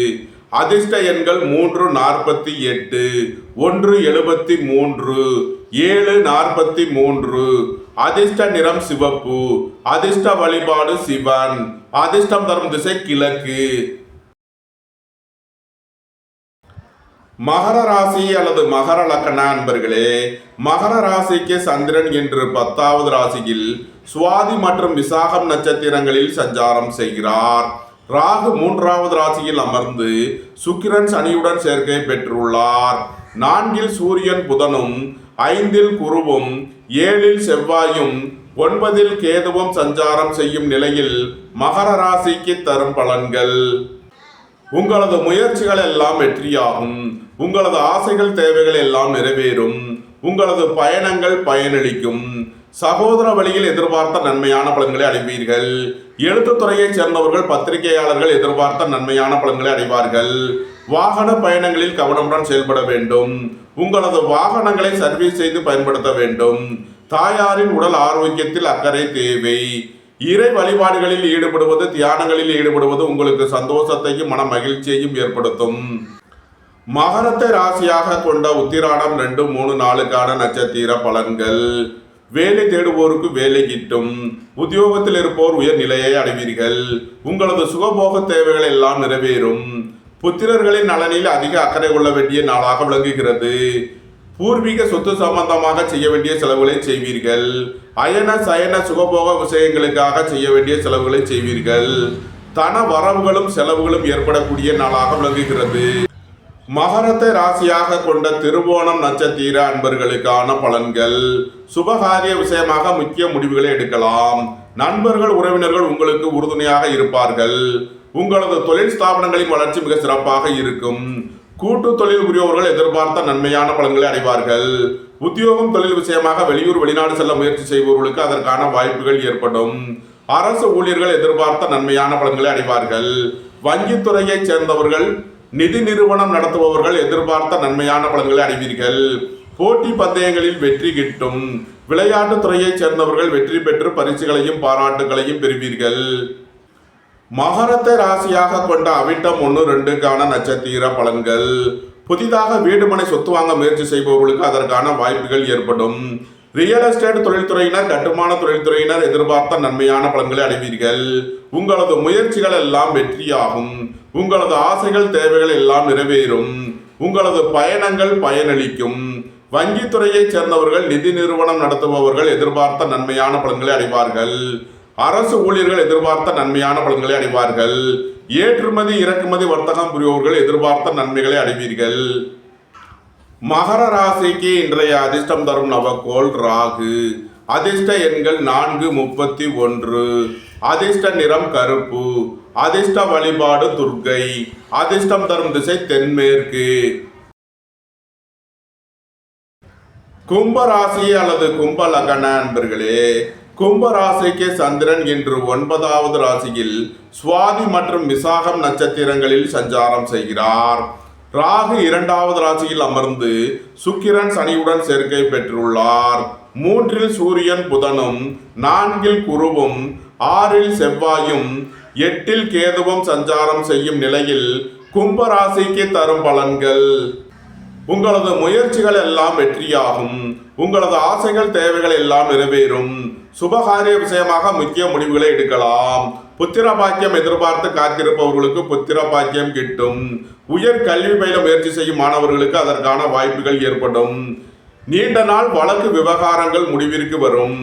அதிர்ஷ்ட எண்கள் 3, 48, 1, 73, 7, 43. அதிர்ஷ்ட நிறம் சிவப்பு. அதிர்ஷ்ட வழிபாடு சிவன். அதிர்ஷ்டம் தரும் திசை கிழக்கு. மகர ராசி அல்லது மகர லக்ன அன்பர்களே, மகர ராசிக்கு சந்திரன் என்று 10வது ராசியில் சுவாதி மற்றும் விசாகம் நட்சத்திரங்களில் சஞ்சாரம் செய்கிறார். ராகு 3வது ராசியில் அமர்ந்து சுக்கிரன் சனியுடன் சேர்க்கை பெற்றுள்ளார். 4ல் சூரியன் புதனும், 5ல் குருவும், 7ல் செவ்வாயும், 9ல் கேதுவும் சஞ்சாரம் செய்யும் நிலையில் மகர ராசிக்கு தரும் பலன்கள். உங்களது முயற்சிகள் எல்லாம் வெற்றியாகும். உங்களது ஆசைகள் தேவைகள் எல்லாம் நிறைவேறும். உங்களது பயணங்கள் பயனளிக்கும். சகோதர வழியில் எதிர்பார்த்த நன்மையான பலன்களை அடைவீர்கள். எழுத்துத்துறையைச் சேர்ந்தவர்கள், பத்திரிகையாளர்கள் எதிர்பார்த்த நன்மையான பலன்களை அடைவார்கள். வாகன பயணங்களில் கவனமுடன் செயல்பட வேண்டும். உங்களது வாகனங்களை சர்வீஸ் செய்து பயன்படுத்த வேண்டும். தாயாரின் உடல் ஆரோக்கியத்தில் அக்கறை தேவை. இறை வழிபாடுகளில் ஈடுபடுவது, தியானங்களில் ஈடுபடுவது உங்களுக்கு சந்தோஷத்தையும் மன மகிழ்ச்சியையும் ஏற்படுத்தும். மகரத்தை ராசியாக கொண்ட உத்திராடம் 2, 3, 4க்கான நட்சத்திர பலன்கள். வேலை தேடுவோருக்கு வேலை கிட்டும். உத்தியோகத்தில் இருப்போர் உயர் நிலையை அடைவீர்கள். உங்களது சுகபோக தேவைகள் எல்லாம் நிறைவேறும். புத்திரர்களின் நலனில் அதிக அக்கறை கொள்ள வேண்டிய நாளாக விளங்குகிறது. பூர்வீக சொத்து சம்பந்தமாக செய்ய வேண்டிய செலவுகளை செய்வீர்கள். அயன சயன சுகபோக விஷயங்களுக்காக செய்ய வேண்டிய செலவுகளை செய்வீர்கள். தன வரவுகளும் செலவுகளும் ஏற்படக்கூடிய நாளாக விளங்குகிறது. மகரத்தை ராசியாக கொண்ட திருவோணம் நட்சத்திர அன்பர்களுக்கான பலன்கள். சுபகாரிய விஷயமாக முக்கிய முடிவுகளை எடுக்கலாம். நண்பர்கள் உறவினர்கள் உங்களுக்கு உறுதுணையாக இருப்பார்கள். உங்களது தொழில் ஸ்தாபனங்களின் வளர்ச்சி மிக சிறப்பாக இருக்கும். கூட்டு தொழில் புரிபவர்கள் எதிர்பார்த்த நன்மையான பலன்களை அடைவார்கள். உத்தியோகம் தொழில் விஷயமாக வெளியூர் வெளிநாடு செல்ல முயற்சி செய்பவர்களுக்கு அதற்கான வாய்ப்புகள் ஏற்படும். அரசு ஊழியர்கள் எதிர்பார்த்த நன்மையான பலன்களை அடைவார்கள். வங்கித்துறையைச் சேர்ந்தவர்கள் நிதி நிறுவனம் நடத்துபவர்கள் எதிர்பார்த்த நன்மையான பலன்களை அடைவீர்கள். போட்டி பந்தயங்களில் வெற்றி கிட்டும். விளையாட்டுத் துறையைச் சேர்ந்தவர்கள் வெற்றி பெற்று பரிசுகளையும் பாராட்டுகளையும் பெறுவீர்கள். மகரத்தை ராசியாக கொண்ட அவிட்டம் 1-2க்கான நட்சத்திர பலன்கள். புதிதாக வீடுமனை சொத்து வாங்க முயற்சி செய்பவர்களுக்கு அதற்கான வாய்ப்புகள் ஏற்படும். ரியல் எஸ்டேட் தொழில்துறையினர் கட்டுமான தொழில்துறையினர் எதிர்பார்த்த நன்மையான பலன்களை அடைவீர்கள். உங்களது முயற்சிகள் எல்லாம் வெற்றியாகும். உங்களது ஆசைகள் தேவைகள் எல்லாம் நிறைவேறும். உங்களது பயணங்கள் பயனளிக்கும். வங்கித்துறையைச் சேர்ந்தவர்கள் நிதி நிறுவனம் நடத்துபவர்கள் எதிர்பார்த்த நன்மையான பலன்களை அடைவார்கள். அரசு ஊழியர்கள் எதிர்பார்த்த நன்மையான பலன்களை அடைவார்கள். ஏற்றுமதி இறக்குமதி வர்த்தகம் புரிபவர்கள் எதிர்பார்த்த நன்மைகளை அடைவீர்கள். மகர ராசிக்கு இன்றைய அதிர்ஷ்டம் தரும் நவக்கோள் ராகு. அதிர்ஷ்ட எண்கள் 4-31. அதிர்ஷ்ட நிறம் கருப்பு. அதிர்ஷ்ட வழிபாடு துர்க்கை. அதிர்ஷ்டம் தரும் திசை தென்மேற்கு. கும்ப ராசி அல்லது கும்ப லக்ன அன்பர்களே, கும்ப ராசிக்கு சந்திரன் இன்று 9வது ராசியில் சுவாதி மற்றும் விசாகம் நட்சத்திரங்களில் சஞ்சாரம் செய்கிறார். ராகு 2வது ராசியில் அமர்ந்து சுக்கிரன் சனியுடன் சேர்க்கை பெற்றுள்ளார். 3ல் சூரியன் புதனும் 4ல் குருவும் 6ல் செவ்வாயும் 8ல் கேதுவும் சஞ்சாரம் செய்யும் நிலையில் கும்ப ராசிக்கு தரும் பலன்கள். உங்களது முயற்சிகள் எல்லாம் வெற்றியாகும். உங்களது ஆசைகள் தேவைகள் எல்லாம் நிறைவேறும். சுபகாரிய விஷயமாக முக்கிய முடிவுகளை எடுக்கலாம். புத்திர பாக்கியம் எதிர்பார்த்து காத்திருப்பவர்களுக்கு புத்திர பாக்கியம் கிட்டும். உயர் கல்வி பயில முயற்சி செய்யும் மாணவர்களுக்கு அதற்கான வாய்ப்புகள் ஏற்படும். நீண்ட நாள் வழக்கு விவகாரங்கள் முடிவிற்கு வரும்.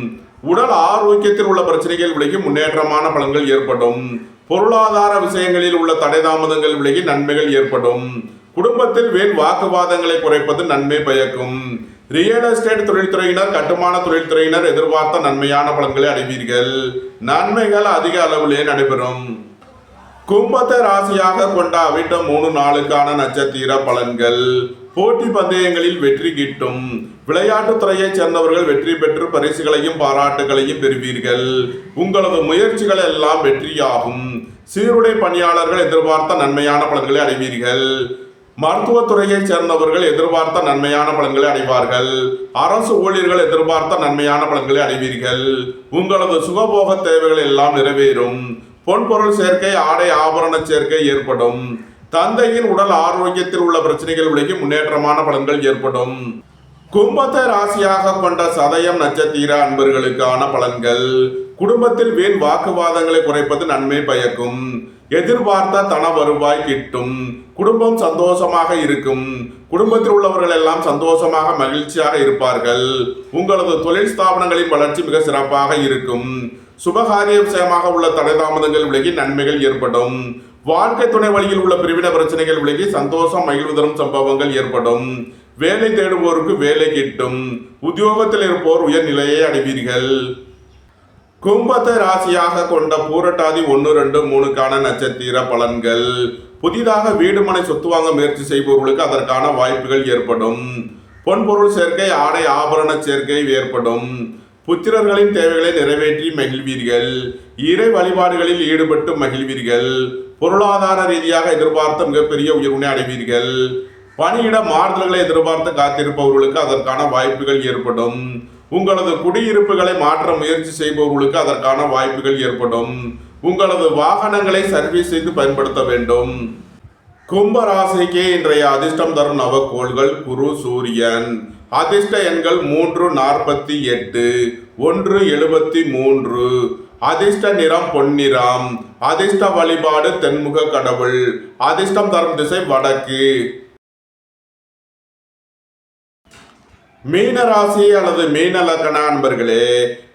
உடல் ஆரோக்கியத்தில் உள்ள பிரச்சனைகள் விலகி முன்னேற்றமான பலன்கள் ஏற்படும். பொருளாதார விஷயங்களில் உள்ள தடை தாமதங்கள் விலகி நன்மைகள் ஏற்படும். குடும்பத்தில் வீண் வாக்குவாதங்களை குறைப்பது நன்மை பயக்கும். ரியல் எஸ்டேட் தொழில்துறையினர் கட்டுமான தொழில்துறையினர் எதிர்பார்த்த நன்மையான பலன்களை அடைவீர்கள். நன்மைகள் அதிக அளவிலே நடைபெறும். கும்பத்தை ராசியாக கொண்ட அவிட்டம் 3-4க்கான நட்சத்திர பலன்கள். போட்டி பந்தயங்களில் வெற்றி கிட்டும். விளையாட்டுத் துறையைச் சேர்ந்தவர்கள் வெற்றி பெற்று பரிசுகளையும் பாராட்டுகளையும் பெறுவீர்கள். உங்களது முயற்சிகள் எல்லாம் வெற்றியாகும். சீருடை பணியாளர்கள் எதிர்பார்த்த நன்மையான பலன்களை அடைவீர்கள். மருத்துவத்துறையைச் சேர்ந்தவர்கள் எதிர்பார்த்த நன்மையான பலன்களை அடைவார்கள். அரசு ஊழியர்கள் எதிர்பார்த்த நன்மையான பலன்களை அடைவீர்கள். உங்களது சுகபோக தேவைகள் எல்லாம் நிறைவேறும். பொன்பொருள் சேர்க்கை ஆடை ஆபரண சேர்க்கை ஏற்படும். தந்தையின் உடல் ஆரோக்கியத்தில் உள்ள பிரச்சனைகள் விலகி முன்னேற்றமான பலன்கள் ஏற்படும். கும்பத்தை ராசியாக கொண்ட சதயம் நட்சத்திர அன்பர்களுக்கான பலன்கள். குடும்பத்தில் வீண் வாக்குவாதங்களை குறைப்பது நன்மை பயக்கும். எதிர்பார்த்த தன வருவாய் கிட்டும். குடும்பம் சந்தோஷமாக இருக்கும். குடும்பத்தில் உள்ளவர்கள் எல்லாம் சந்தோஷமாக மகிழ்ச்சியாக இருப்பார்கள். உங்களது தொழில் ஸ்தாபனங்களின் வளர்ச்சி மிக சிறப்பாக இருக்கும். சுபகாரிய விஷயமாக உள்ள தடை தாமதங்கள் விலகி நன்மைகள் ஏற்படும். வாழ்க்கை துணை வழியில் உள்ள பிரிவின பிரச்சனைகள் விலகி சந்தோஷம் மகிழ்வு தரும் சம்பவங்கள் ஏற்படும். வேலை தேடுவோருக்கு வேலை கிட்டும். உத்தியோகத்தில் இருப்போர் உயர் நிலையை அடைவீர்கள். கும்பத்தை ராசியாக கொண்ட பூரட்டாதி 1-2-3க்கான நட்சத்திர பலன்கள். புதிதாக வீடுமனை சொத்து வாங்க முயற்சி செய்பவர்களுக்கு அதற்கான வாய்ப்புகள் ஏற்படும். பொன்பொருள் சேர்க்கை ஆடை ஆபரண சேர்க்கை ஏற்படும். புத்திரர்களின் தேவைகளை நிறைவேற்றி மகிழ்வீர்கள். இறை வழிபாடுகளில் ஈடுபட்டு மகிழ்வீர்கள். பொருளாதார ரீதியாக எதிர்பார்த்த மிகப்பெரிய உயர்வினை அடைவீர்கள். பணியிட மாறுதல்களை எதிர்பார்த்து காத்திருப்பவர்களுக்கு அதற்கான வாய்ப்புகள் ஏற்படும். உங்களது குடியிருப்புகளை மாற்ற முயற்சி செய்பவர்களுக்கு அதற்கான வாய்ப்புகள் ஏற்படும். உங்களது வாகனங்களை சர்வீஸ் செய்து பயன்படுத்த வேண்டும். கும்ப ராசிக்கு இன்றைய அதிர்ஷ்டம் தரும் நவக்கோள்கள் குரு சூரியன். அதிர்ஷ்ட எண்கள் 3-48, 1-73. அதிர்ஷ்ட நிறம் பொன்னிறம். அதிர்ஷ்ட வழிபாடு தென்முக கடவுள். அதிர்ஷ்டம் தரும் திசை வடக்கு. மீன ராசி அல்லது மீன லக்ன அன்பர்களே,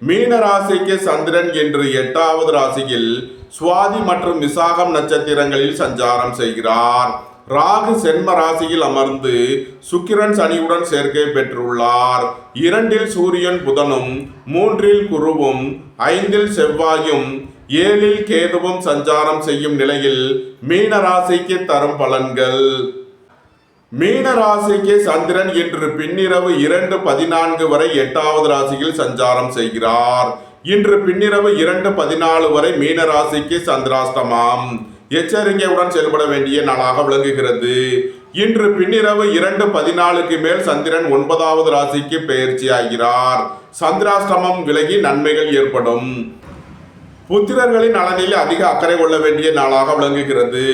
மீன ராசிக்கு சந்திரன் என்று 8வது ராசியில் சுவாதி மற்றும் விசாகம் நட்சத்திரங்களில் சஞ்சாரம் செய்கிறார். ராகு சென்ம ராசியில் அமர்ந்து சுக்கிரன் சனியுடன் சேர்க்கை பெற்றுள்ளார். 2இல் சூரியன் புதனும், 3இல் குருவும், 5இல் செவ்வாயும், 7இல் கேதுவும் சஞ்சாரம் செய்யும் நிலையில் மீன ராசிக்கு தரும் பலன்கள். மீன ராசிக்கு சந்திரன் இன்று பின்னிரவு 2:14 வரை 8வது ராசியில் சஞ்சாரம் செய்கிறார். இன்று பின்னிரவு 2:14 வரை மீன ராசிக்கு சந்திராஷ்டமம். எச்சரிக்கையுடன் செயல்பட வேண்டிய நாளாக விளங்குகிறது. இன்று பின்னிரவு 2:14க்கு மேல் சந்திரன் 9வது ராசிக்கு பெயர்ச்சி ஆகிறார். சந்திராஷ்டமம் விலகி நன்மைகள் ஏற்படும். புத்திரர்களின் நலனில் அதிக அக்கறை கொள்ள வேண்டிய நாளாக விளங்குகிறது.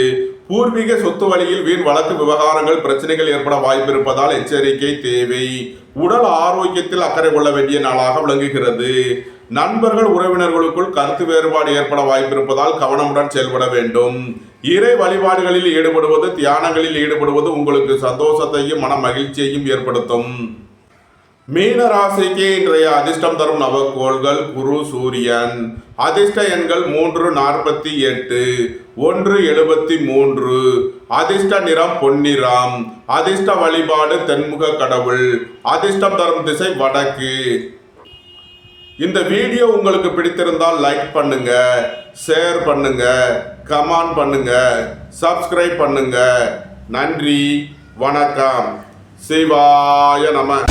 பூர்வீக சொத்து வழியில் வீண் வழக்கு விவகாரங்கள் பிரச்சனைகள் ஏற்பட வாய்ப்பு இருப்பதால் எச்சரிக்கை தேவை. உடல் ஆரோக்கியத்தில் அக்கறை கொள்ள வேண்டிய நாளாக விளங்குகிறது. நண்பர்கள் உறவினர்களுக்குள் கருத்து வேறுபாடு ஏற்பட வாய்ப்பு இருப்பதால் கவனமுடன் செயல்பட வேண்டும். இறை வழிபாடுகளில் ஈடுபடுவது, தியானங்களில் ஈடுபடுவது உங்களுக்கு சந்தோஷத்தையும் மன மகிழ்ச்சியையும் ஏற்படுத்தும். மீன ராசிக்கு இன்றைய அதிர்ஷ்டம் தரும் நவக்கோள்கள் குரு, சூரியன். அதிர்ஷ்ட எண்கள் 348, 173. அதிர்ஷ்ட நிறம் பொன்னிறம். அதிர்ஷ்ட வழிபாடு தென்முக கடவுள். அதிர்ஷ்டம் தரும் திசை வடக்கு. இந்த வீடியோ உங்களுக்கு பிடித்திருந்தால் லைக் பண்ணுங்க, ஷேர் பண்ணுங்க, கமெண்ட் பண்ணுங்க, சப்ஸ்கிரைப் பண்ணுங்க. நன்றி, வணக்கம். சிவாய நம.